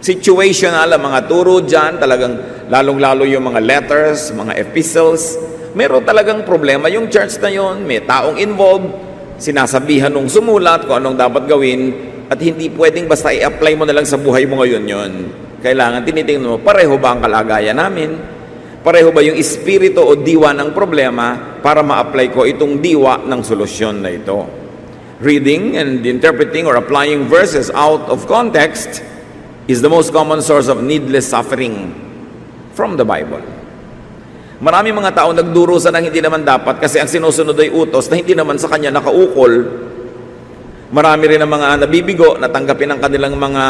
Situational ang mga turo dyan, talagang lalong-lalo yung mga letters, mga epistles. Meron talagang problema yung church na yon, may taong involved, sinasabihan nung sumulat kung anong dapat gawin, at hindi pwedeng basta i-apply mo na lang sa buhay mo ngayon yon. Kailangan tinitingnan mo, pareho ba ang kalagayan namin? Pareho ba yung espiritu o diwa ng problema para ma-apply ko itong diwa ng solusyon na ito? Reading and interpreting or applying verses out of context is the most common source of needless suffering from the Bible. Maraming mga tao nagdurusa ng hindi naman dapat kasi ang sinusunod ay utos na hindi naman sa kanya nakaukol. Marami rin ang mga nabibigo na tanggapin ang kanilang mga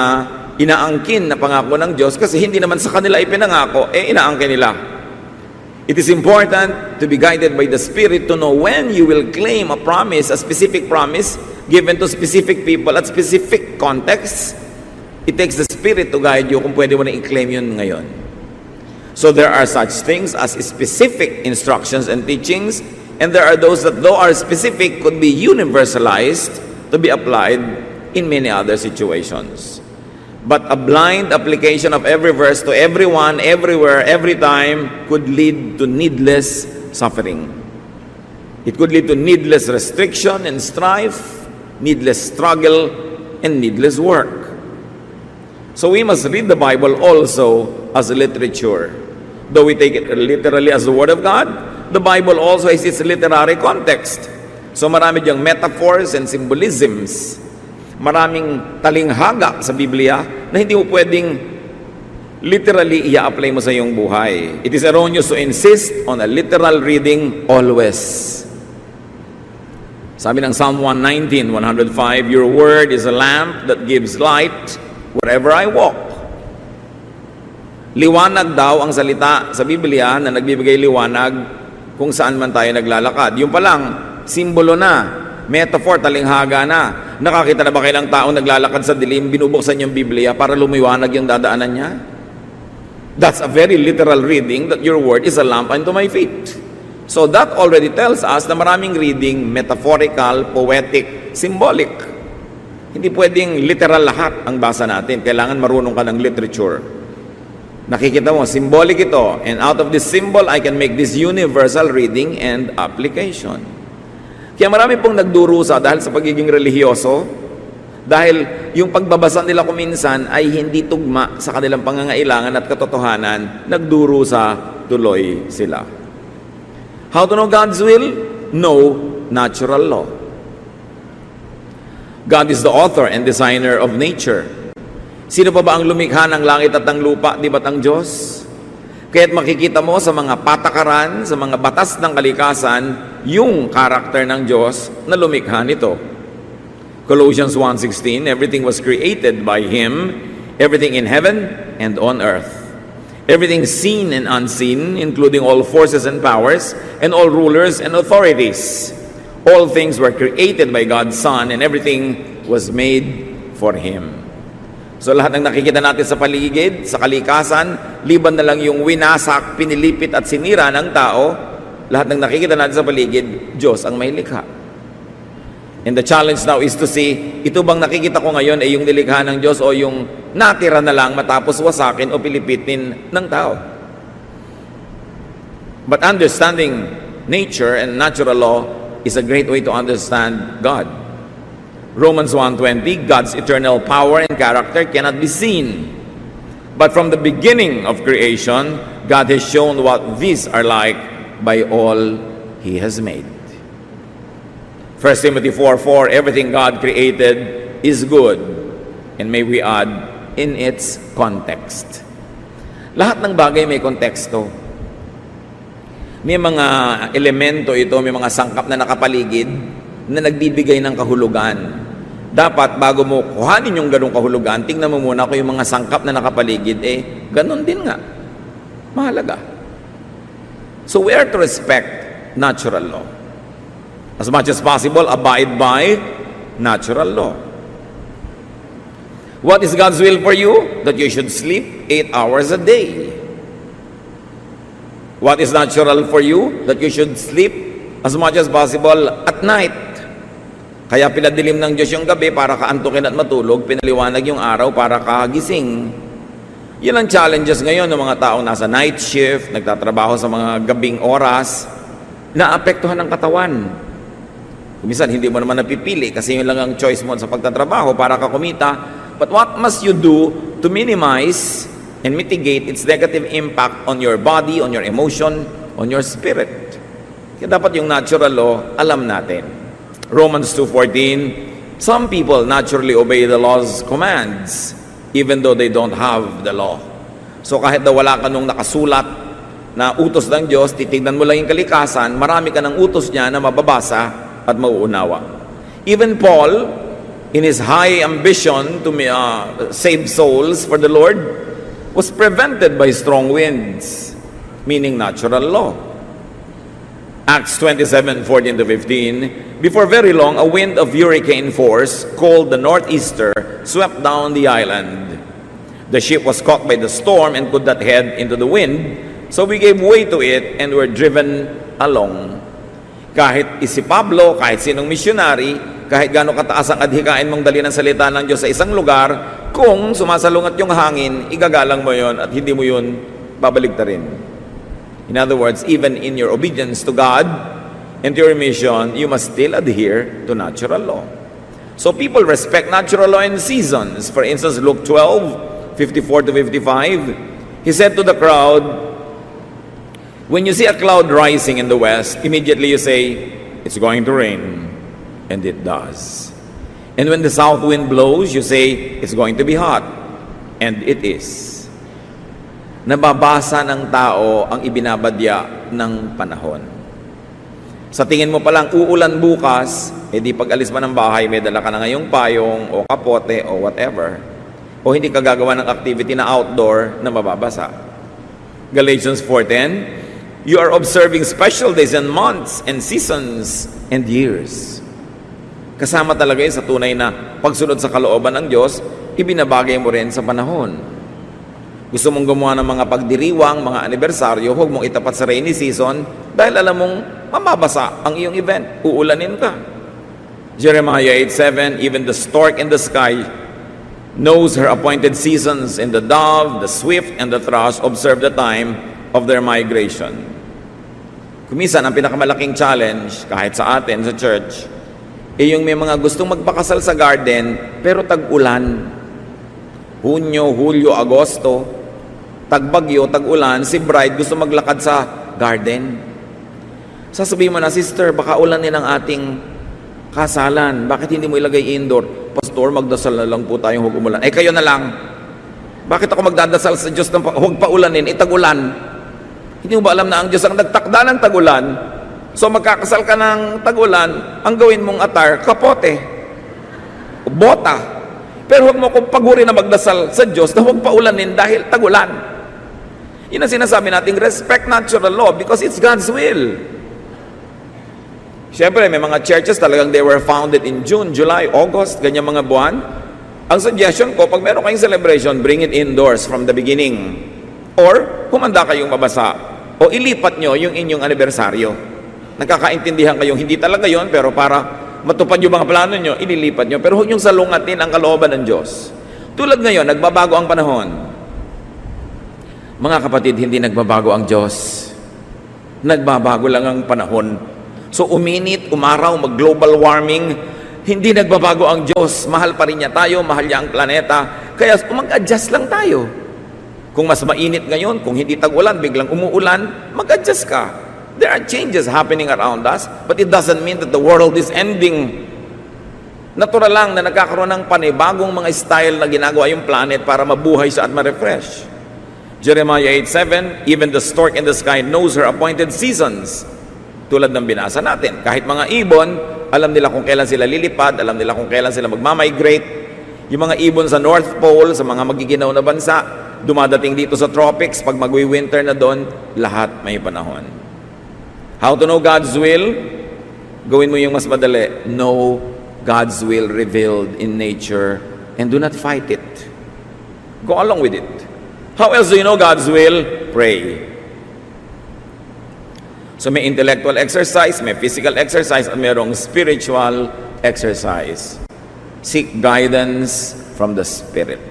inaangkin na pangako ng Diyos kasi hindi naman sa kanila ipinangako, inaangkin nila. It is important to be guided by the Spirit to know when you will claim a promise, a specific promise given to specific people at specific contexts. It takes the Spirit to guide you kung pwede mo na i-claim yun ngayon. So there are such things as specific instructions and teachings, and there are those that though are specific could be universalized to be applied in many other situations. But a blind application of every verse to everyone, everywhere, every time could lead to needless suffering. It could lead to needless restriction and strife, needless struggle, and needless work. So we must read the Bible also as literature. Though we take it literally as the Word of God, the Bible also has its literary context. So marami diyang metaphors and symbolisms. Maraming talinghaga sa Biblia na hindi mo pwedeng literally i-apply mo sa iyong buhay. It is erroneous to insist on a literal reading always. Sabi ng Psalm 119, 105, your word is a lamp that gives light wherever I walk. Liwanag daw ang salita sa Biblia na nagbibigay liwanag kung saan man tayo naglalakad. Yung pa lang, simbolo na, metaphor, talinghaga na. Nakakita na ba kayo ng taong naglalakad sa dilim, binubuksan yung Biblia para lumiwanag yung dadaanan niya? That's a very literal reading that your word is a lamp unto my feet. So that already tells us na maraming reading, metaphorical, poetic, symbolic. Hindi pwedeng literal lahat ang basa natin. Kailangan marunong ka ng literature. Nakikita mo, symbolic ito. And out of this symbol, I can make this universal reading and application. Kaya marami pong nagdurusa dahil sa pagiging relihiyoso, dahil yung pagbabasa nila kuminsan ay hindi tugma sa kanilang pangangailangan at katotohanan, nagdurusa tuloy sila. How to know God's will? Know natural law. God is the author and designer of nature. Sino pa ba ang lumikha ng langit at ng lupa, di ba't ang Diyos? Kaya't makikita mo sa mga patakaran, sa mga batas ng kalikasan, yung karakter ng Diyos na lumikha nito. Colossians 1:16, everything was created by Him, everything in heaven and on earth. Everything seen and unseen, including all forces and powers, and all rulers and authorities. All things were created by God's Son, and everything was made for Him. So lahat ng nakikita natin sa paligid, sa kalikasan, liban na lang yung winasak, pinilipit at sinira ng tao, lahat ng nakikita natin sa paligid, Diyos ang may likha. And the challenge now is to see, ito bang nakikita ko ngayon ay yung nilikha ng Diyos o yung natira na lang matapos wasakin o pilipitin ng tao? But understanding nature and natural law is a great way to understand God. Romans 1:20, God's eternal power and character cannot be seen. But from the beginning of creation, God has shown what these are like by all He has made. 1 Timothy 4:4, everything God created is good. And may we add, in its context. Lahat ng bagay may konteksto. May mga elemento ito, may mga sangkap na nakapaligid na nagbibigay ng kahulugan. Dapat bago mo kuhanin yung ganong kahulugan, tingnan mo muna kung yung mga sangkap na nakapaligid, ganon din nga. Mahalaga. So we are to respect natural law. As much as possible, abide by natural law. What is God's will for you? That you should sleep 8 hours a day. What is natural for you? That you should sleep as much as possible at night. Kaya pinadilim ng Diyos yung gabi para kaantukin at matulog, pinaliwanag yung araw para kagising. Yan ang challenges ngayon ng mga taong nasa night shift, nagtatrabaho sa mga gabing oras, naapektuhan ng katawan. Minsan, hindi mo naman napipili kasi yun lang ang choice mo sa pagtatrabaho para ka kumita. But what must you do to minimize and mitigate its negative impact on your body, on your emotion, on your spirit? Kaya dapat yung natural law, alam natin. Romans 2:14, some people naturally obey the law's commands, even though they don't have the law. So kahit daw wala ka nung nakasulat na utos ng Diyos, titignan mo lang yung kalikasan, marami ka ng utos niya na mababasa at mauunawa. Even Paul, in his high ambition to save souls for the Lord, was prevented by strong winds, meaning natural law. Acts 27:14-15, before very long, a wind of hurricane force, called the Northeaster, swept down the island. The ship was caught by the storm and could not head into the wind, so we gave way to it and were driven along. Kahit si Pablo, kahit sinong missionary, kahit gaano kataas ang adhikain mong dali ng salita ng Diyos sa isang lugar, kung sumasalungat yung hangin, igagalang mo yon at hindi mo yun babaligtarin. In other words, even in your obedience to God and to your mission, you must still adhere to natural law. So people respect natural law in seasons. For instance, Luke 12:54-55, he said to the crowd, when you see a cloud rising in the west, immediately you say, it's going to rain. And it does. And when the south wind blows, you say, it's going to be hot. And it is. Nababasa ng tao ang ibinabadya ng panahon. Sa tingin mo palang uulan bukas, di pag alis mo ng bahay, may dala ka na ngayong payong o kapote o whatever. O hindi ka gagawa ng activity na outdoor na mababasa. Galatians 4:10, you are observing special days and months and seasons and years. Kasama talaga yun sa tunay na pagsunod sa kalooban ng Diyos, ibinabagay mo rin sa panahon. Gusto mong gumawa ng mga pagdiriwang, mga anibersaryo, huwag mong itapat sa rainy season dahil alam mong mamabasa ang iyong event. Uulanin ka. Jeremiah 8:7, even the stork in the sky knows her appointed seasons, and the dove, the swift, and the thrush observe the time of their migration. Kumisan, ang pinakamalaking challenge, kahit sa atin, sa church, yung may mga gustong magpakasal sa garden, pero tag-ulan. Hunyo, Hulyo, Agosto, tagbagyo, tag-ulan, si bride gusto maglakad sa garden. Sasabihin mo na, sister, baka ulanin ang ating kasalan. Bakit hindi mo ilagay indoor? Pastor, magdasal na lang po tayong huwag umulan. Kayo na lang. Bakit ako magdadasal sa Diyos ng huwag pa ulanin? Tag-ulan. Hindi mo ba alam na ang Diyos ang nagtakda ng tag-ulan? So magkakasal ka ng tag-ulan, ang gawin mong atar, kapote, bota. Pero huwag mo kong paguri na magdasal sa Diyos na huwag pa ulanin dahil tag-ulan. Yun ang sinasabi natin, respect natural law because it's God's will. Siyempre, may mga churches talagang they were founded in June, July, August, ganyan mga buwan. Ang suggestion ko, pag meron kayong celebration, bring it indoors from the beginning. Or, humanda kayong mabasa. O ilipat nyo yung inyong anibersaryo. Nagkakaintindihan kayong hindi talaga yon, pero para matupad yung mga plano nyo, ililipat nyo. Pero huwag yung salungatin ang kalooban ng Diyos. Tulad ngayon, nagbabago ang panahon. Mga kapatid, hindi nagbabago ang Diyos. Nagbabago lang ang panahon. So uminit, umaraw, mag-global warming, hindi nagbabago ang Diyos. Mahal pa rin niya tayo, mahal niya ang planeta. Kaya mag-adjust lang tayo. Kung mas mainit ngayon, kung hindi tag-ulan, biglang umuulan, mag-adjust ka. There are changes happening around us, but it doesn't mean that the world is ending. Natural lang na nagkakaroon ng panibagong mga style na ginagawa yung planet para mabuhay siya at ma-refresh. Jeremiah 8:7, even the stork in the sky knows her appointed seasons. Tulad ng binasa natin. Kahit mga ibon, alam nila kung kailan sila lilipad, alam nila kung kailan sila magmamigrate. Yung mga ibon sa North Pole, sa mga magiginaw na bansa, dumadating dito sa tropics, pag magwi-winter na doon, lahat may panahon. How to know God's will? Gawin mo yung mas madali. Know God's will revealed in nature and do not fight it. Go along with it. How else do you know God's will? Pray. So may intellectual exercise, may physical exercise, at mayroong spiritual exercise. Seek guidance from the Spirit.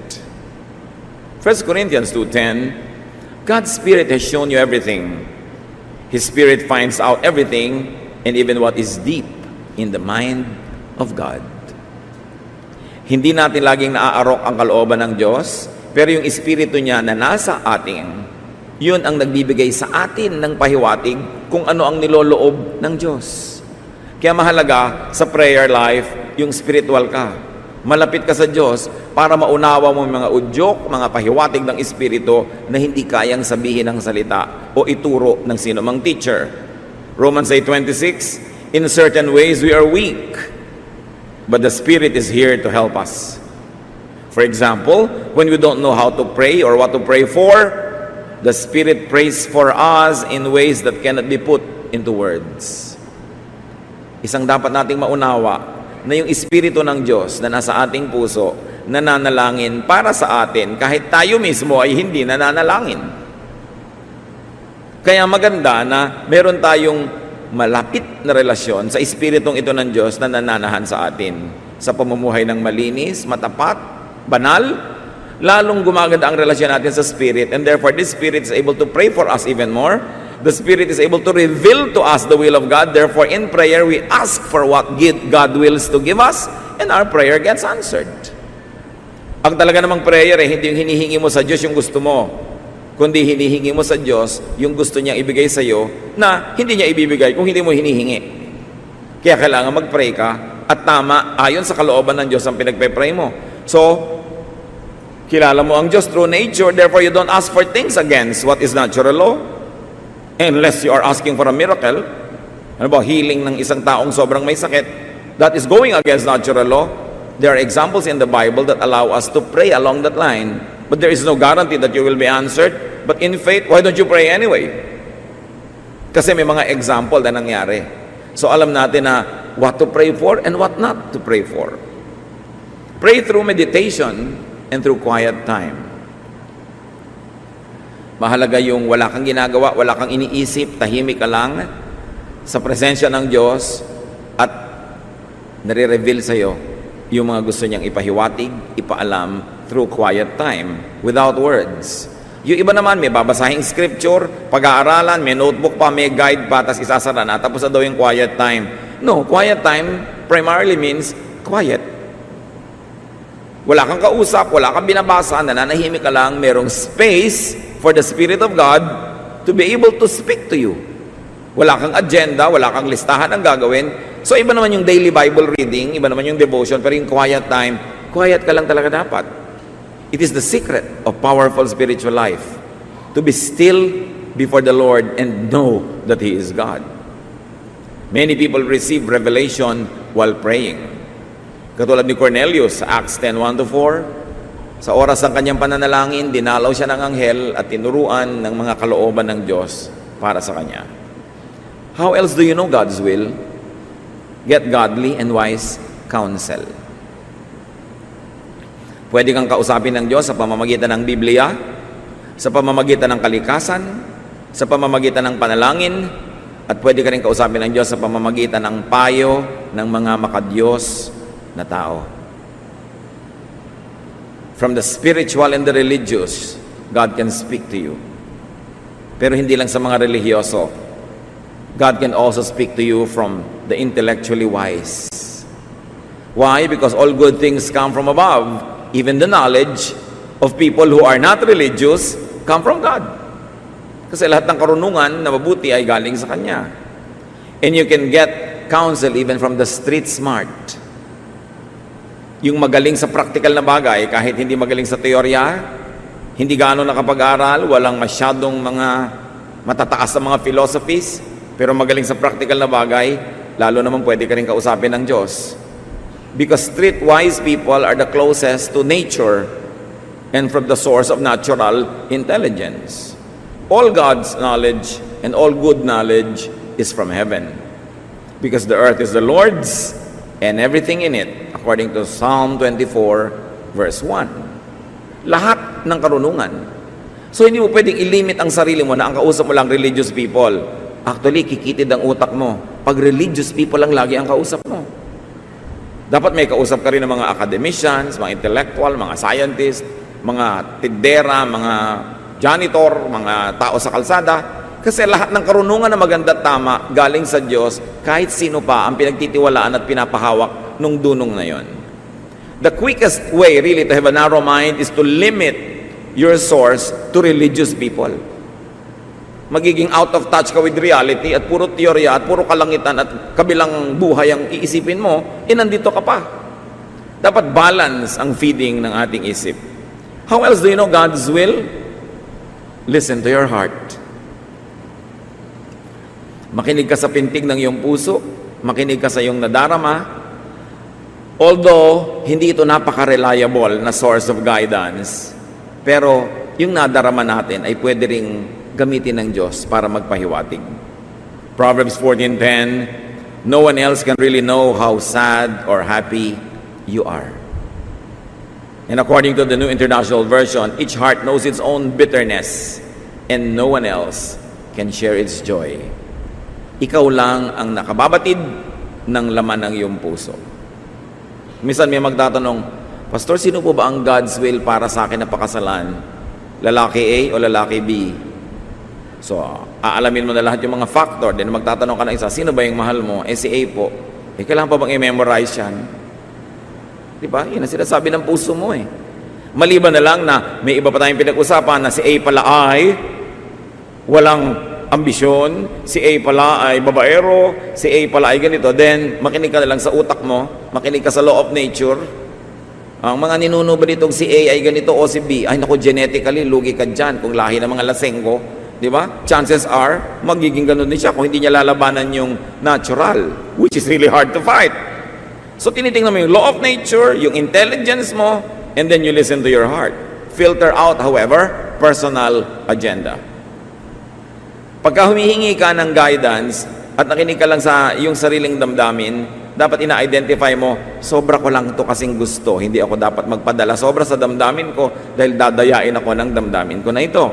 1 Corinthians 2:10, God's Spirit has shown you everything. His Spirit finds out everything and even what is deep in the mind of God. Hindi natin laging naaarok ang kalooban ng Diyos, pero yung Espiritu niya na nasa atin, yun ang nagbibigay sa atin ng pahiwatig kung ano ang niloloob ng Diyos. Kaya mahalaga sa prayer life, yung spiritual ka. Malapit ka sa Diyos para maunawa mo mga udyok, mga pahiwatig ng Espiritu na hindi kayang sabihin ng salita o ituro ng sino mang teacher. Romans 8:26, in certain ways we are weak, but the Spirit is here to help us. For example, when we don't know how to pray or what to pray for, the Spirit prays for us in ways that cannot be put into words. Isang dapat nating maunawa na yung Espiritu ng Diyos na nasa ating puso, nananalangin para sa atin kahit tayo mismo ay hindi nananalangin. Kaya maganda na meron tayong malapit na relasyon sa Espiritong ito ng Diyos na nananahan sa atin. Sa pamumuhay ng malinis, matapat, banal, lalong gumaganda ang relasyon natin sa Spirit, and therefore this Spirit is able to pray for us even more. The Spirit is able to reveal to us the will of God. Therefore, in prayer, we ask for what God wills to give us, and our prayer gets answered. Ang talaga namang prayer hindi yung hinihingi mo sa Diyos yung gusto mo, kundi hinihingi mo sa Diyos yung gusto niyang ibigay sa iyo na hindi niya ibibigay kung hindi mo hinihingi. Kaya kailangan mag-pray ka at tama, ayon sa kalooban ng Diyos ang pinagpe-pray mo. So, kilala mo ang Diyos through nature, therefore you don't ask for things against what is natural law. Unless you are asking for a miracle, ano ba, healing ng isang taong sobrang may sakit, that is going against natural law. There are examples in the Bible that allow us to pray along that line, but there is no guarantee that you will be answered. But in faith, why don't you pray anyway? Kasi may mga example na nangyari. So alam natin na what to pray for and what not to pray for. Pray through meditation and through quiet time. Mahalaga yung wala kang ginagawa, wala kang iniisip, tahimik ka lang sa presensya ng Diyos at nare-reveal sa iyo yung mga gusto niyang ipahiwatig, ipaalam through quiet time, without words. Yung iba naman, may babasahing scripture, pag-aaralan, may notebook pa, may guide pa, tapos isasara na, tapos na daw yung quiet time. No, quiet time primarily means quiet. Wala kang kausap, wala kang binabasa, nananahimik ka lang, merong space for the Spirit of God to be able to speak to you. Wala kang agenda, wala kang listahan ng gagawin. So iba naman yung daily Bible reading, iba naman yung devotion, pero yung quiet time, quiet ka lang talaga dapat. It is the secret of powerful spiritual life, to be still before the Lord and know that He is God. Many people receive revelation while praying. Katulad ni Cornelius sa Acts 10:1-4, sa oras ng kanyang pananalangin, dinalaw siya ng anghel at tinuruan ng mga kalooban ng Diyos para sa kanya. How else do you know God's will? Get godly and wise counsel. Pwede kang kausapin ng Diyos sa pamamagitan ng Biblia, sa pamamagitan ng kalikasan, sa pamamagitan ng panalangin, at pwede ka rin kausapin ng Diyos sa pamamagitan ng payo ng mga makadiyos na tao. From the spiritual and the religious, God can speak to you. Pero hindi lang sa mga religyoso. God can also speak to you from the intellectually wise. Why? Because all good things come from above. Even the knowledge of people who are not religious come from God. Kasi lahat ng karunungan na mabuti ay galing sa Kanya. And you can get counsel even from the street smart. Yung magaling sa practical na bagay, kahit hindi magaling sa teorya, hindi gaano nakapag-aral, walang masyadong mga matataas na mga philosophies, pero magaling sa practical na bagay, lalo naman pwede ka rin kausapin ng Diyos. Because streetwise people are the closest to nature and from the source of natural intelligence. All God's knowledge and all good knowledge is from heaven. Because the earth is the Lord's and everything in it, according to Psalm 24, verse 1. Lahat ng karunungan. So hindi mo pwedeng ilimit ang sarili mo na ang kausap mo lang religious people. Actually, kikitid ang utak mo pag religious people lang lagi ang kausap mo. Dapat may kausap ka rin ng mga academicians, mga intellectual, mga scientists, mga tindera, mga janitor, mga tao sa kalsada. Kasi lahat ng karunungan na maganda at tama galing sa Diyos, kahit sino pa ang pinagtitiwalaan at pinapahawak nung dunong na yon. The quickest way really to have a narrow mind is to limit your source to religious people. Magiging out of touch ka with reality at puro teorya at puro kalangitan at kabilang buhay ang iisipin mo, nandito ka pa. Dapat balance ang feeding ng ating isip. How else do you know God's will? Listen to your heart. Makinig ka sa pintig ng iyong puso, makinig ka sa iyong nadarama. Although, hindi ito napaka-reliable na source of guidance, pero yung nadarama natin ay pwede ring gamitin ng Diyos para magpahiwatig. Proverbs 14:10, no one else can really know how sad or happy you are. And according to the New International Version, each heart knows its own bitterness and no one else can share its joy. Ikaw lang ang nakababatid ng laman ng iyong puso. Minsan may magtatanong, Pastor, sino po ba ang God's will para sa akin na pakasalan? Lalaki A o lalaki B? So, aalamin mo na lahat yung mga factor. Then magtatanong ka na isa, sino ba yung mahal mo? Si A po. Kailangan pa bang i-memorize yan? Di ba? Yun ang sinasabi ng puso mo eh. Maliban na lang na may iba pa tayong pinag-usapan na si A pala ay walang ambisyon, si A pala ay babaero, si A pala ay ganito. Then, makinig ka na lang sa utak mo, makinig ka sa law of nature. Ang mga ninuno ba ditong si A ay ganito o si B? Ay naku, genetically, lugi ka dyan kung lahi ng mga lasenggo. Di ba? Chances are, magiging ganun din siya kung hindi niya lalabanan yung natural, which is really hard to fight. So, tinitingnan mo yung law of nature, yung intelligence mo, and then you listen to your heart. Filter out, however, personal agenda. Pagka humihingi ka ng guidance at nakinig ka lang sa iyong sariling damdamin, dapat ina-identify mo, sobra ko lang to kasing gusto. Hindi ako dapat magpadala sobra sa damdamin ko dahil dadayain ako ng damdamin ko na ito.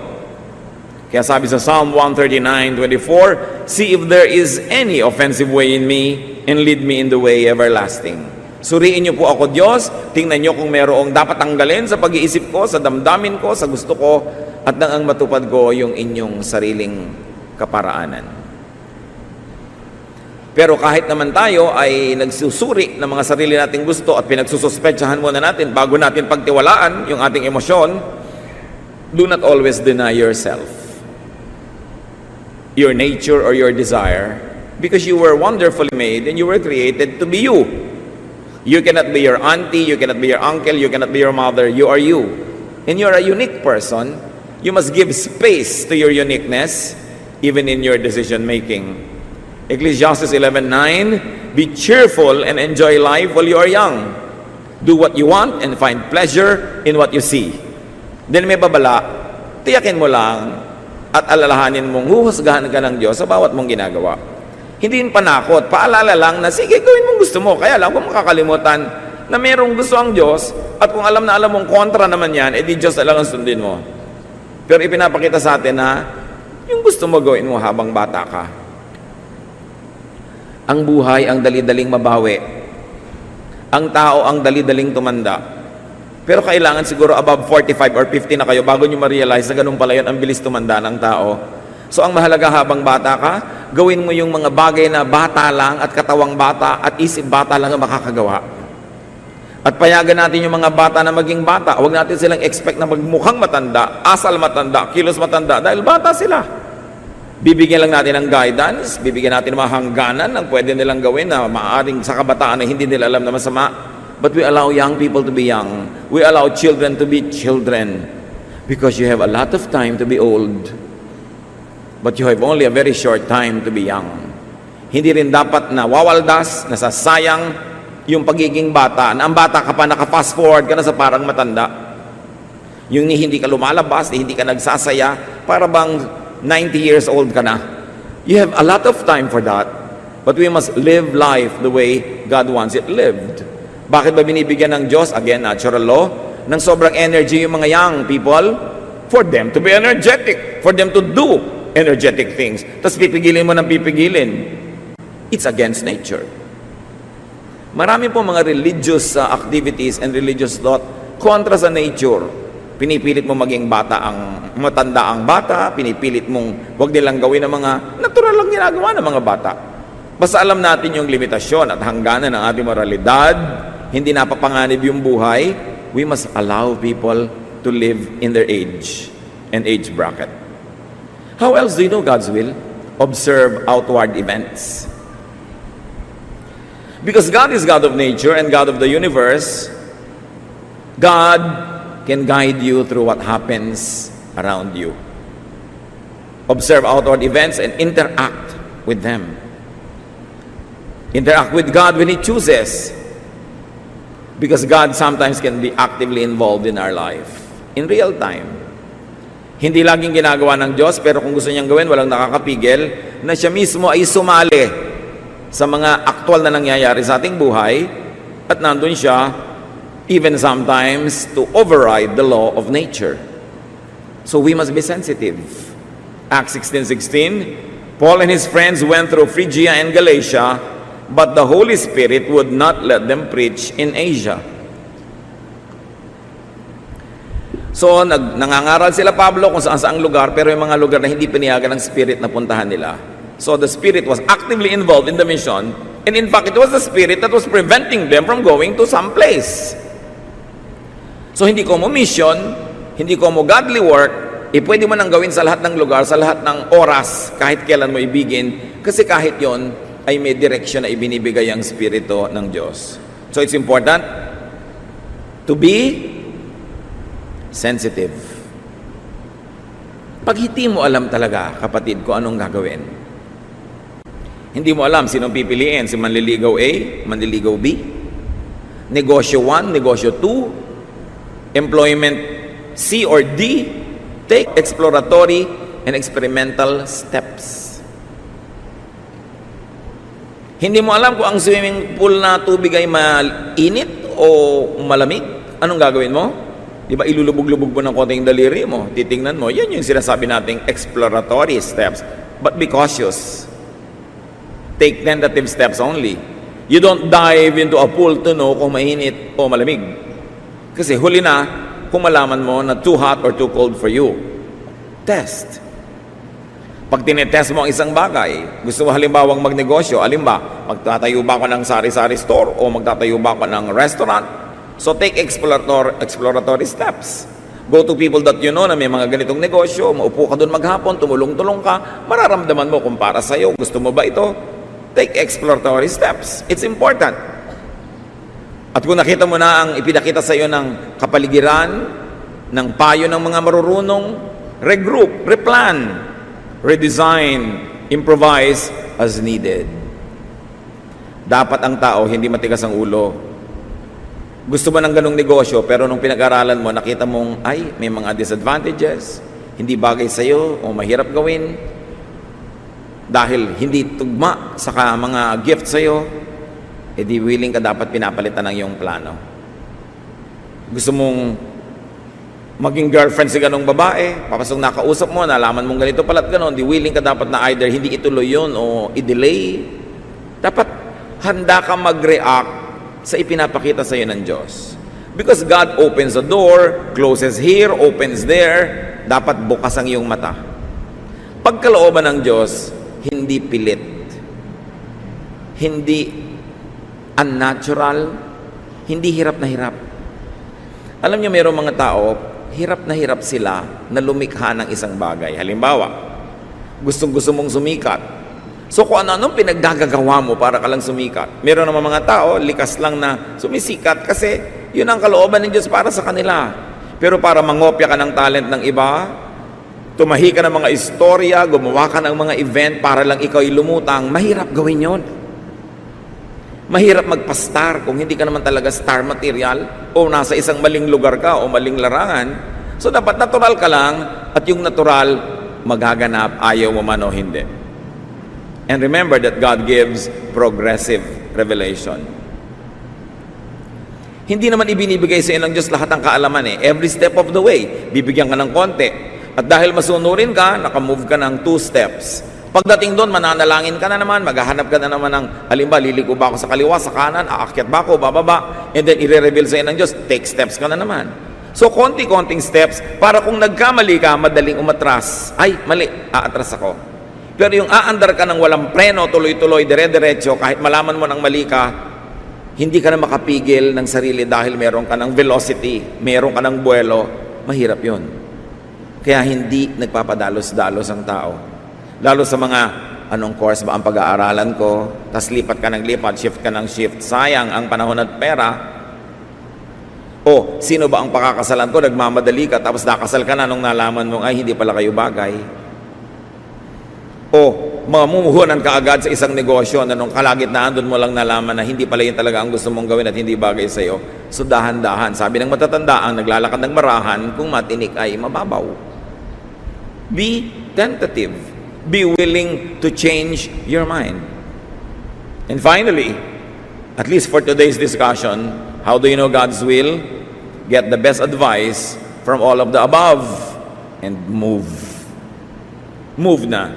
Kaya sabi sa Psalm 139:24, see if there is any offensive way in me and lead me in the way everlasting. Suriin niyo po ako, Diyos. Tingnan niyo kung mayroong dapat tanggalin sa pag-iisip ko, sa damdamin ko, sa gusto ko, at nang ang matupad ko yung inyong sariling kaparaanan. Pero kahit naman tayo ay nagsusuri ng mga sarili nating gusto at pinagsususpetsahan muna natin bago natin pagtiwalaan yung ating emosyon, do not always deny yourself, your nature or your desire, because you were wonderfully made and you were created to be you. You cannot be your auntie, you cannot be your uncle, you cannot be your mother. You are you. And you're a unique person. You must give space to your uniqueness, even in your decision-making. Ecclesiastes 11:9, be cheerful and enjoy life while you are young. Do what you want and find pleasure in what you see. Then may babala, tiyakin mo lang at alalahanin mong huhusgahan ka ng Diyos sa bawat mong ginagawa. Hindi yun panakot, paalala lang na sige, gawin mong gusto mo. Kaya lang kung makakalimutan na mayroong gusto ang Diyos at kung alam na alam mong kontra naman yan, edi Diyos na lang ang sundin mo. Pero ipinapakita sa atin na yung gusto mo gawin mo habang bata ka. Ang buhay ang dali-daling mabawi. Ang tao ang dali-daling tumanda. Pero kailangan siguro above 45 or 50 na kayo bago nyo ma-realize na ganun pala yun, ang bilis tumanda ng tao. So ang mahalaga habang bata ka, gawin mo yung mga bagay na bata lang at katawang bata at isip bata lang ang makakagawa. At payagan natin yung mga bata na maging bata. Huwag natin silang expect na magmukhang matanda, asal matanda, kilos matanda, dahil bata sila. Bibigyan lang natin ng guidance, bibigyan natin ng mga hangganan ng pwede nilang gawin na maaaring sa kabataan na hindi nila alam na masama. But we allow young people to be young. We allow children to be children. Because you have a lot of time to be old. But you have only a very short time to be young. Hindi rin dapat na wawaldas, nasasayang yung pagiging bata. Na ang bata ka pa, naka-fast forward ka na sa parang matanda. Yung hindi ka lumalabas, hindi ka nagsasaya, para bang 90 years old ka na. You have a lot of time for that. But we must live life the way God wants it lived. Bakit ba binibigyan ng Diyos, again, natural law, ng sobrang energy yung mga young people? For them to be energetic. For them to do energetic things. Tapos pipigilin mo ng pipigilin. It's against nature. Marami po mga religious activities and religious thought kontra sa nature. Pinipilit mo maging matanda ang bata, pinipilit mong wag nilang gawin ng mga natural lang ginagawa ng mga bata. Basta alam natin yung limitasyon at hangganan ng ating moralidad, hindi napapanganib yung buhay, we must allow people to live in their age and age bracket. How else do you know God's will? Observe outward events. Because God is God of nature and God of the universe, God can guide you through what happens around you. Observe outward events and interact with them. Interact with God when He chooses. Because God sometimes can be actively involved in our life. In real time. Hindi laging ginagawa ng Diyos, pero kung gusto niyang gawin, walang nakakapigil, na siya mismo ay sumali sa mga aktual na nangyayari sa ating buhay, at nandun siya, even sometimes to override the law of nature. So we must be sensitive. Acts 16:16, Paul and his friends went through Phrygia and Galatia, but the Holy Spirit would not let them preach in Asia. So nangangaral sila Pablo kung saan-saang lugar, pero yung mga lugar na hindi pinayagan ng Spirit na puntahan nila. So the Spirit was actively involved in the mission, and in fact, it was the Spirit that was preventing them from going to some place. So hindi ko mo mission, hindi ko mo godly work, pwede mo nang gawin sa lahat ng lugar, sa lahat ng oras, kahit kailan mo ibigin, kasi kahit yon ay may direksyon na ibinibigay ang Espiritu ng Diyos. So it's important to be sensitive. Pag hindi mo alam talaga, kapatid, kung anong gagawin, hindi mo alam sinong pipiliin, si manliligaw A, manliligaw B, negosyo 1, negosyo 2, employment C or D, take exploratory and experimental steps. Hindi mo alam kung ang swimming pool na tubig ay mainit o malamig. Anong gagawin mo? Di ba ilulubog-lubog mo ng konting daliri mo? Titingnan mo. Yan yung sinasabi nating exploratory steps. But be cautious. Take tentative steps only. You don't dive into a pool to know kung mainit o malamig. Kasi huli na, kung malaman mo na too hot or too cold for you. Test. Pag tinetest mo ang isang bagay, gusto mo halimbawang magnegosyo, alimba, magtatayo ba ako ng sari-sari store o magtatayo ba ako ng restaurant? So take exploratory steps. Go to people that you know na may mga ganitong negosyo, maupo ka doon maghapon, tumulong-tulong ka, mararamdaman mo kung para sa'yo, gusto mo ba ito? Take exploratory steps. It's important. At kung nakita mo na ang ipinakita sa iyo ng kapaligiran, ng payo ng mga marurunong, regroup, replan, redesign, improvise as needed. Dapat ang tao hindi matigas ang ulo. Gusto mo ng ganong negosyo, pero nung pinag-aralan mo, nakita mong, ay, may mga disadvantages, hindi bagay sa iyo o mahirap gawin, dahil hindi tugma sa mga gift sa iyo, di willing ka dapat pinapalitan ng iyong plano. Gusto mong maging girlfriend si ganong babae, papasok nakausap mo, nalaman mong ganito pala't ganon, di willing ka dapat na either hindi ituloy yun o i-delay. Dapat handa ka mag-react sa ipinapakita sa iyo ng Diyos. Because God opens the door, closes here, opens there, dapat bukas ang iyong mata. Pagkalooban ng Diyos, hindi pilit, hindi unnatural, hindi hirap na hirap. Alam niyo, mayroong mga tao, hirap na hirap sila na lumikha ng isang bagay. Halimbawa, gustong-gusto mong sumikat. So kung ano-anong pinaggagawa mo para ka lang sumikat. Meron naman mga tao, likas lang na sumisikat kasi yun ang kalooban ng Diyos para sa kanila. Pero para mangopya ka ng talent ng iba, tumahi ka ng mga istorya, gumawa ka ng mga event para lang ikaw ay lumutang, mahirap gawin yun. Mahirap magpa-star kung hindi ka naman talaga star material o nasa isang maling lugar ka o maling larangan. So dapat natural ka lang at yung natural magaganap ayaw mo man o hindi. And remember that God gives progressive revelation. Hindi naman ibinibigay sa iyo ng Diyos lahat ng kaalaman eh. Every step of the way, bibigyan ka ng konti. At dahil masunurin ka, nakamove ka ng 2 steps. Pagdating doon, mananalangin ka na naman, maghahanap ka na naman ng, halimbawa, liliko ba ako sa kaliwa, sa kanan, aakyat ba ako, bababa, and then i-reveal sa iyo ng Diyos, take steps ka na naman. So, konti-konting steps para kung nagkamali ka, madaling umatras. Ay, mali, aatras ako. Pero yung aandar ka ng walang preno, tuloy-tuloy, dire-diretso, kahit malaman mo ng mali ka, hindi ka na makapigil ng sarili dahil meron ka ng velocity, meron ka ng buwelo, mahirap yun. Kaya hindi nagpapadalos-dalos ang tao. Lalo sa mga, anong course ba ang pag-aaralan ko, tas lipat ka ng lipat, shift ka ng shift, sayang ang panahon at pera. O, sino ba ang pakakasalan ko? Nagmamadali ka, tapos nakasal ka na nung nalaman mo, ay, hindi pala kayo bagay. O, mamumuhunan ka agad sa isang negosyo na nung kalagitnaan doon mo lang nalaman na hindi pala yun talaga ang gusto mong gawin at hindi bagay sa iyo. So, dahan-dahan. Sabi ng matatanda, ang naglalakad ng marahan, kung matinik ay mababaw. Be tentative. Be willing to change your mind. And finally, at least for today's discussion, how do you know God's will? Get the best advice from all of the above and move. Move na.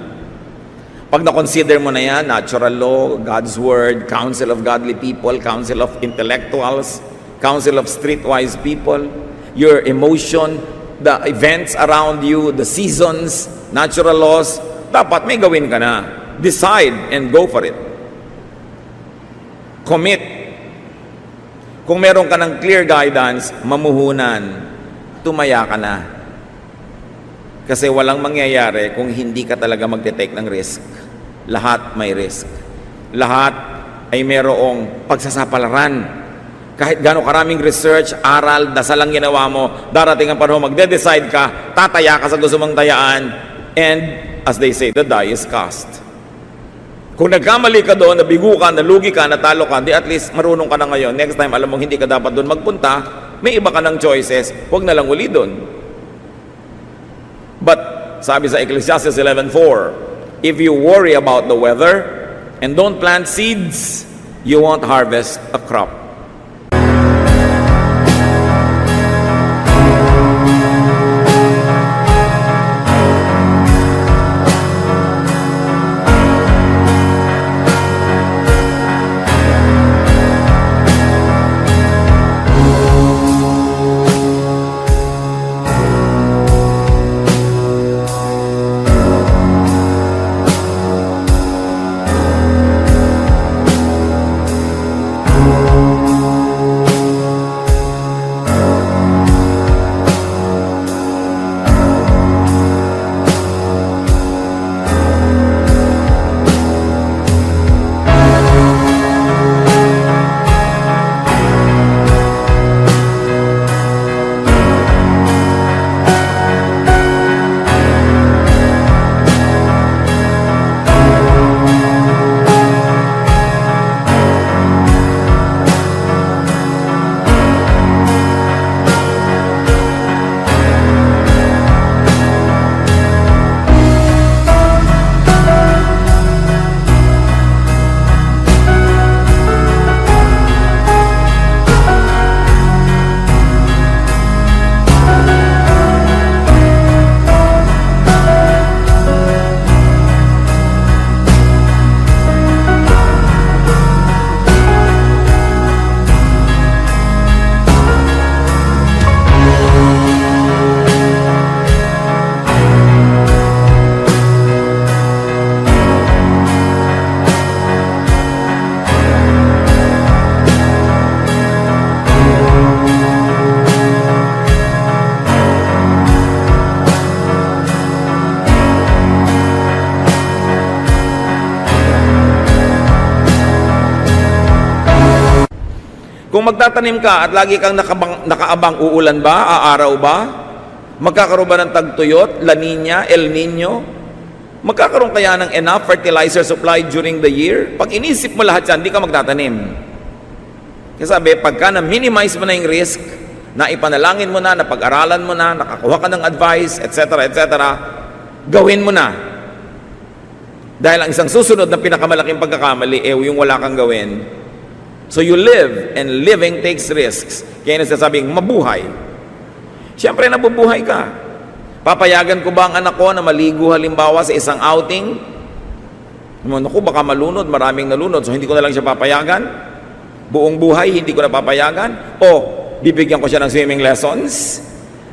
Pag na-consider mo na yan, natural law, God's word, counsel of godly people, counsel of intellectuals, counsel of streetwise people, your emotion, the events around you, the seasons, natural laws, dapat may gawin ka na. Decide and go for it. Commit. Kung meron ka ng clear guidance, mamuhunan, tumaya ka na. Kasi walang mangyayari kung hindi ka talaga magte-take ng risk. Lahat may risk. Lahat ay merong pagsasapalaran. Kahit gano'ng karaming research, aral, dasal lang ginawa mo, darating ang panahon, magde-decide ka, tataya ka sa gusto mong tayaan, and as they say, the die is cast. Kung nagkamali ka doon, nabigo ka, nalugi ka, natalo ka, di at least marunong ka na ngayon. Next time, alam mong hindi ka dapat doon magpunta, may iba ka ng choices, huwag na lang uli doon. But, sabi sa Ecclesiastes 11:4, if you worry about the weather and don't plant seeds, you won't harvest a crop. Kung magtatanim ka at lagi kang nakaabang, uulan ba? Aaraw ba? Magkakaroon ba ng tagtuyot, La Nina, El Nino? Magkakaroon kaya ng enough fertilizer supply during the year? Pag inisip mo lahat yan, hindi ka magtatanim. Kasi sabi, pagka na-minimize mo na yung risk, na ipanalangin mo na, napag-aralan mo na, nakakuha ka ng advice, etc., gawin mo na. Dahil ang isang susunod na pinakamalaking pagkakamali, yung wala kang gawin. So you live, and living takes risks. Kaya nasasabing, mabuhay. Siyempre, nabubuhay ka. Papayagan ko ba ang anak ko na maligo halimbawa sa isang outing? Naku, baka malunod, maraming nalunod, so hindi ko na lang siya papayagan. Buong buhay, hindi ko na papayagan. O, bibigyan ko siya ng swimming lessons.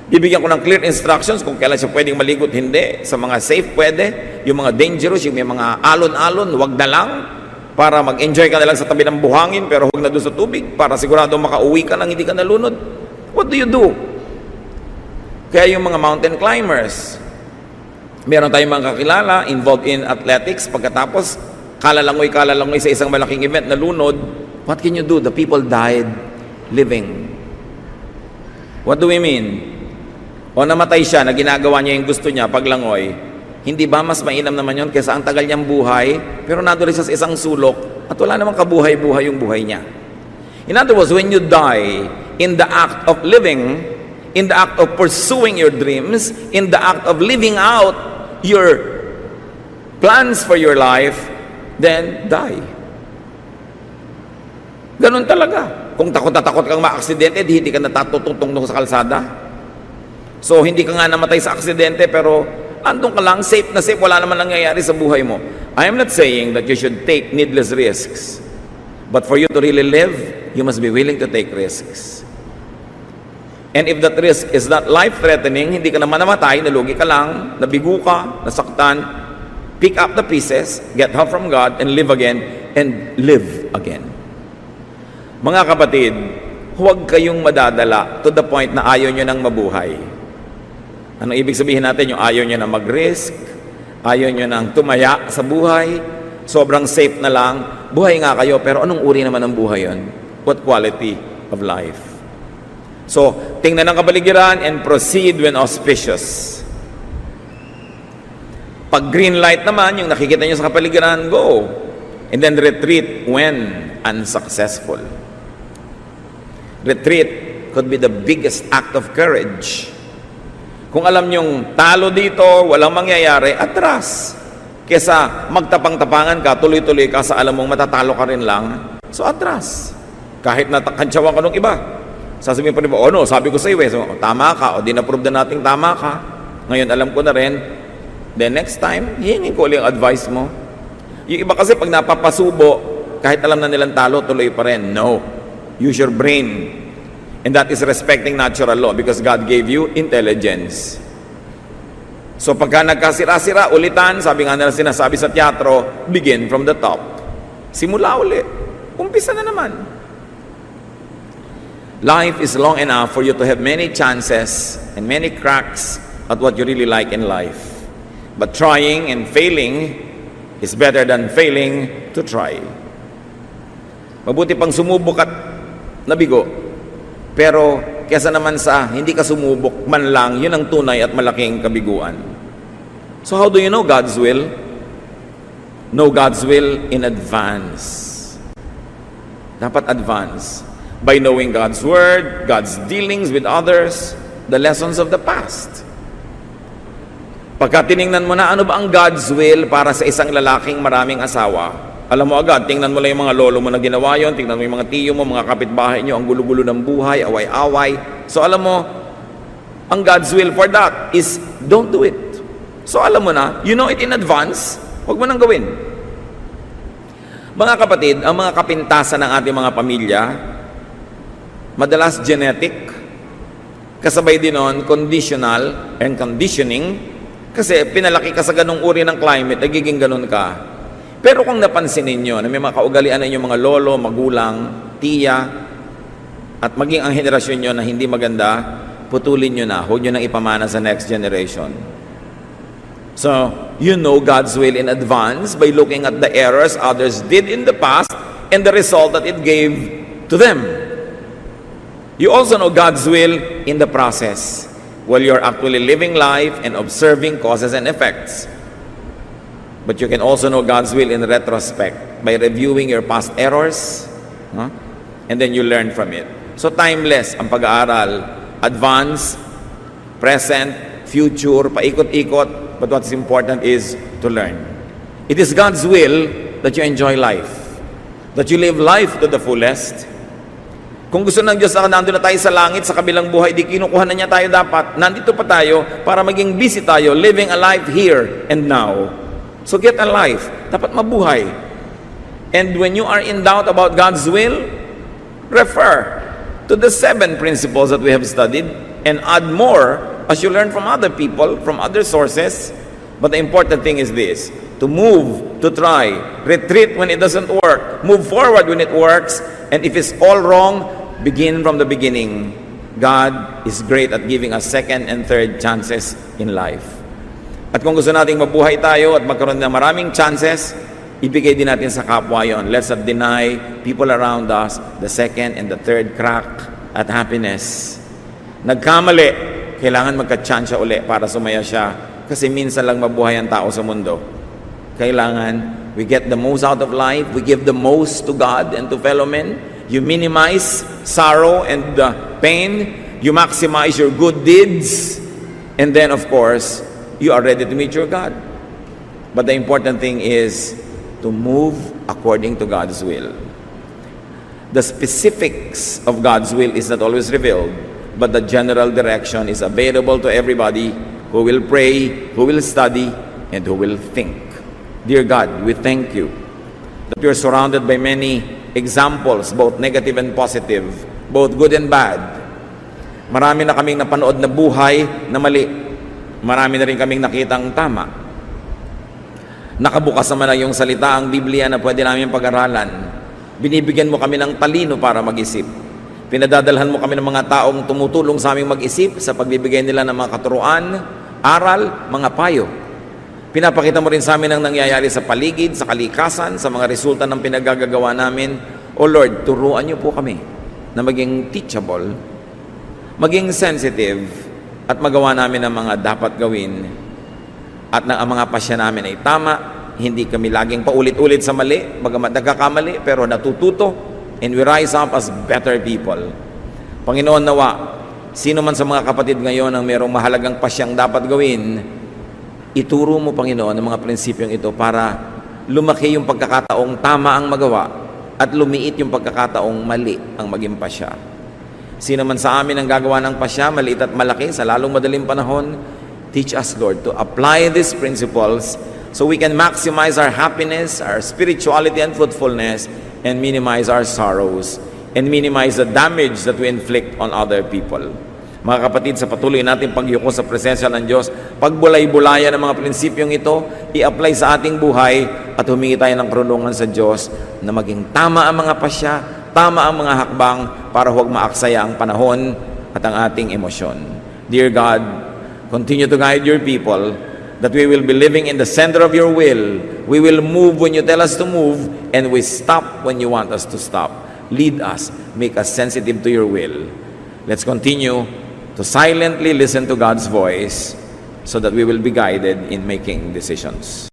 Bibigyan ko ng clear instructions kung kailan siya pwedeng maligo at hindi. Sa mga safe pwede, yung mga dangerous, yung may mga alon-alon, wag na lang. Para mag-enjoy ka na lang sa tabi ng buhangin, pero huwag na doon sa tubig, para sigurado makauwi ka nang hindi ka nalunod. What do you do? Kaya yung mga mountain climbers, meron tayong mga kakilala involved in athletics, pagkatapos kalalangoy sa isang malaking event, nalunod. What can you do? The people died living. What do we mean? O namatay siya na ginagawa niya yung gusto niya paglangoy, hindi ba mas mainam naman yun kaysa ang tagal niyang buhay, pero nadulis siya sa isang sulok at wala namang kabuhay-buhay yung buhay niya. In other words, when you die in the act of living, in the act of pursuing your dreams, in the act of living out your plans for your life, then die. Ganun talaga. Kung takot na takot kang ma-aksidente, hindi ka natatututong sa kalsada. So, hindi ka nga namatay sa aksidente, pero andun ka lang, safe na safe, wala naman nangyayari sa buhay mo. I am not saying that you should take needless risks. But for you to really live, you must be willing to take risks. And if that risk is not life-threatening, hindi ka naman namatay, nalugi ka lang, nabigo ka, nasaktan, pick up the pieces, get help from God, and live again, and live again. Mga kapatid, huwag kayong madadala to the point na ayaw nyo nang mabuhay. Ano ibig sabihin natin? Yung ayaw nyo na mag-risk, ayaw nyo nang tumaya sa buhay, sobrang safe na lang, buhay nga kayo, pero anong uri naman ng buhay yun? What quality of life? So, tingnan ang kapaligiran and proceed when auspicious. Pag green light naman, yung nakikita nyo sa kapaligiran, go. And then retreat when unsuccessful. Retreat could be the biggest act of courage. Kung alam nyong talo dito, walang mangyayari, atras. Kesa magtapang-tapangan ka, tuloy-tuloy ka sa alam mong matatalo ka rin lang, so atras. Kahit natakansyawan ka nung iba. Sasabihin pa rin mo, no, sabi ko sa iyo, so, tama ka, o din-approve na nating tama ka. Ngayon alam ko na rin. Then next time, hihingin ko ulit ang advice mo. Yung iba kasi pag napapasubo, kahit alam na nilang talo, tuloy pa rin. No. Use your brain. And that is respecting natural law because God gave you intelligence. So pagka nagkasira-sira, ulitan, sabi nga nila sinasabi sa teatro, begin from the top. Simula ulit. Umpisa na naman. Life is long enough for you to have many chances and many cracks at what you really like in life. But trying and failing is better than failing to try. Mabuti pang sumubok at nabigo. Pero kesa naman sa hindi ka sumubok man lang, yun ang tunay at malaking kabiguan. So how do you know God's will? Know God's will in advance. Dapat advance. By knowing God's word, God's dealings with others, the lessons of the past. Pagka tiningnan mo na ano ba ang God's will para sa isang lalaking maraming asawa, alam mo agad, tingnan mo lang yung mga lolo mo na ginawa yun, tingnan mo yung mga tiyo mo, mga kapitbahay nyo, ang gulo-gulo ng buhay, away-away. So alam mo, ang God's will for that is don't do it. So alam mo na, you know it in advance, huwag mo nang gawin. Mga kapatid, ang mga kapintasan ng ating mga pamilya, madalas genetic, kasabay din nun, conditional and conditioning, kasi pinalaki ka sa ganung uri ng climate, nagiging ganun ka. Pero kung napansin ninyo na may mga kaugalian na inyong mga lolo, magulang, tiya, at maging ang henerasyon nyo na hindi maganda, putulin nyo na, huwag nyo nang ipamana sa next generation. So, you know God's will in advance by looking at the errors others did in the past and the result that it gave to them. You also know God's will in the process, while you're actually living life and observing causes and effects. But you can also know God's will in retrospect by reviewing your past errors, and then you learn from it. So timeless ang pag-aaral. Advance, present, future, paikot-ikot, but what's important is to learn. It is God's will that you enjoy life, that you live life to the fullest. Kung gusto ng Diyos na nandun na tayo sa langit, sa kabilang buhay, di kinukuha na niya tayo dapat. Nandito pa tayo para maging busy tayo, living a life here and now. So get a life. Dapat mabuhay. And when you are in doubt about God's will, refer to the 7 principles that we have studied. and add more as you learn from other people, from other sources. But the important thing is this: to move, to try, retreat when it doesn't work, move forward when it works, and if it's all wrong, begin from the beginning. God is great at giving us second and third chances in life. At kung gusto nating mabuhay tayo at magkaroon ng maraming chances, ibigay din natin sa kapwa yon. Let's not deny people around us the second and the third crack at happiness. Nagkamali, kailangan magka-chance uli para sumaya siya. Kasi minsan lang mabuhay ang tao sa mundo. Kailangan we get the most out of life, we give the most to God and to fellow men. You minimize sorrow and pain, you maximize your good deeds, and then of course, you are ready to meet your God. But the important thing is to move according to God's will. The specifics of God's will is not always revealed, but the general direction is available to everybody who will pray, who will study, and who will think. Dear God, we thank you that we are surrounded by many examples, both negative and positive, both good and bad. Marami na kaming napanood na buhay na mali. Marami na rin kaming nakitang tama. Nakabukas naman na yung salita, ang Biblia, na pwede namin pag-aralan. Binibigyan mo kami ng talino para mag-isip. Pinadadalhan mo kami ng mga taong tumutulong sa aming mag-isip sa pagbibigay nila ng mga katuruan, aral, mga payo. Pinapakita mo rin sa amin ang nangyayari sa paligid, sa kalikasan, sa mga resulta ng pinagagagawa namin. O Lord, turuan niyo po kami na maging teachable, maging sensitive, at magawa namin ang mga dapat gawin. At na ang mga pasya namin ay tama, hindi kami laging paulit-ulit sa mali, bagamat nagkakamali, pero natututo, and we rise up as better people. Panginoon, nawa, sino man sa mga kapatid ngayon ang mayroong mahalagang pasyang dapat gawin, ituro mo, Panginoon, ang mga prinsipyong ito para lumaki yung pagkakataong tama ang magawa at lumiit yung pagkakataong mali ang maging pasya. Sino man sa amin ang gagawa ng pasya, maliit at malaki, sa lalong madaling panahon, teach us, Lord, to apply these principles so we can maximize our happiness, our spirituality and fruitfulness, and minimize our sorrows, and minimize the damage that we inflict on other people. Mga kapatid, sa patuloy natin pagyuko sa presensya ng Diyos, pagbulay-bulayan ng mga prinsipyong ito, i-apply sa ating buhay, at humingi tayo ng karunungan sa Diyos na maging tama ang mga pasya, tama ang mga hakbang, para huwag maaksaya ang panahon at ang ating emosyon. Dear God, continue to guide your people, that we will be living in the center of your will. We will move when you tell us to move, and we stop when you want us to stop. Lead us, make us sensitive to your will. Let's continue to silently listen to God's voice so that we will be guided in making decisions.